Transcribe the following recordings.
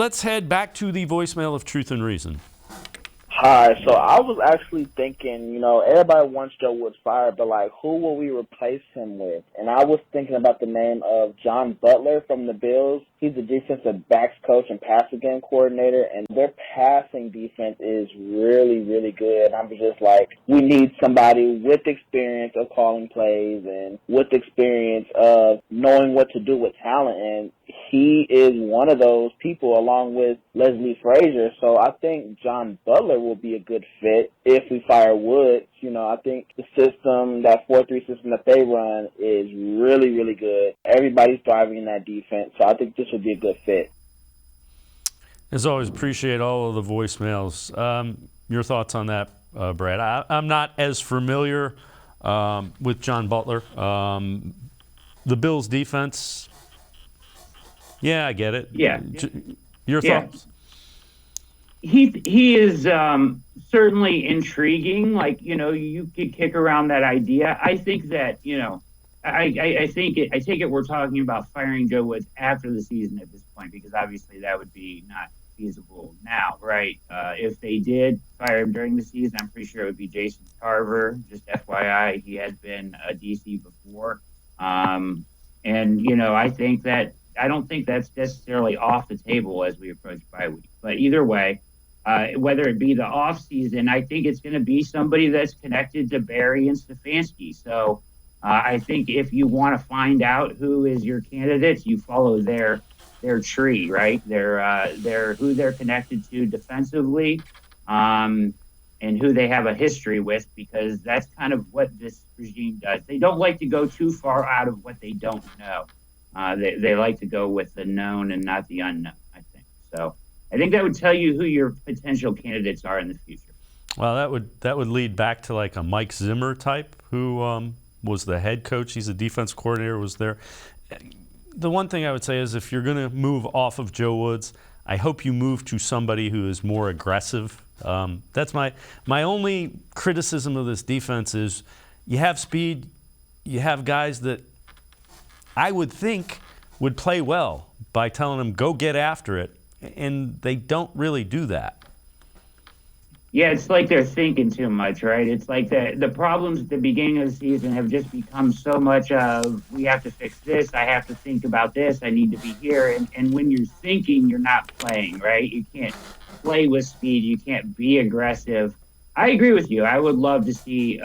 let's head back to the voicemail of Truth and Reason. Hi, so I was actually thinking, everybody wants Joe Woods fired, but, who will we replace him with? And I was thinking about the name of John Butler from the Bills. He's the defensive backs coach and passing game coordinator, and their passing defense is really, really good. I'm just we need somebody with experience of calling plays and with experience of knowing what to do with talent, and he is one of those people along with Leslie Frazier. So I think John Butler will be a good fit if we fire Woods. I think the system, that 4-3 system that they run, is really, really good. Everybody's thriving in that defense, so I think this would be a good fit. As always, appreciate all of the voicemails. Your thoughts on that, Brad? I'm not as familiar with John Butler. The Bills' defense, yeah, I get it. Yeah. Your thoughts? He is certainly intriguing. You could kick around that idea. I think that, I take it we're talking about firing Joe Woods after the season at this point, because obviously that would be not feasible now, right? If they did fire him during the season, I'm pretty sure it would be Jason Carver. Just FYI, he has been a DC before. I don't think that's necessarily off the table as we approach bye week. But either way, whether it be the off season, I think it's going to be somebody that's connected to Barry and Stefanski. So I think if you want to find out who is your candidates, you follow their tree, right? Their who they're connected to defensively, and who they have a history with, because that's kind of what this regime does. They don't like to go too far out of what they don't know. They like to go with the known and not the unknown, I think. So I think that would tell you who your potential candidates are in the future. Well, that would lead back to a Mike Zimmer type, who was the head coach. He's a defense coordinator, was there. The one thing I would say is, if you're going to move off of Joe Woods, I hope you move to somebody who is more aggressive. That's my only criticism of this defense is you have speed, you have guys that I would think would play well by telling them go get after it, and they don't really do that. Yeah, it's like they're thinking too much, right? It's like the problems at the beginning of the season have just become so much of, we have to fix this, I have to think about this, I need to be here. And when you're thinking, you're not playing, right? You can't play with speed, you can't be aggressive. I agree with you. I would love to see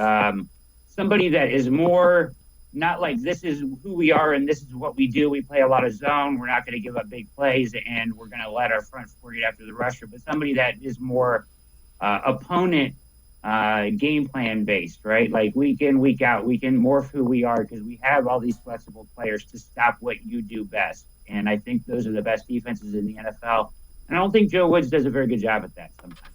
somebody that is more not like, this is who we are and this is what we do. We play a lot of zone. We're not going to give up big plays and we're going to let our front four get after the rusher. But somebody that is more opponent game plan based, right? Like week in, week out, we can morph who we are because we have all these flexible players to stop what you do best. And I think those are the best defenses in the NFL. And I don't think Joe Woods does a very good job at that sometimes.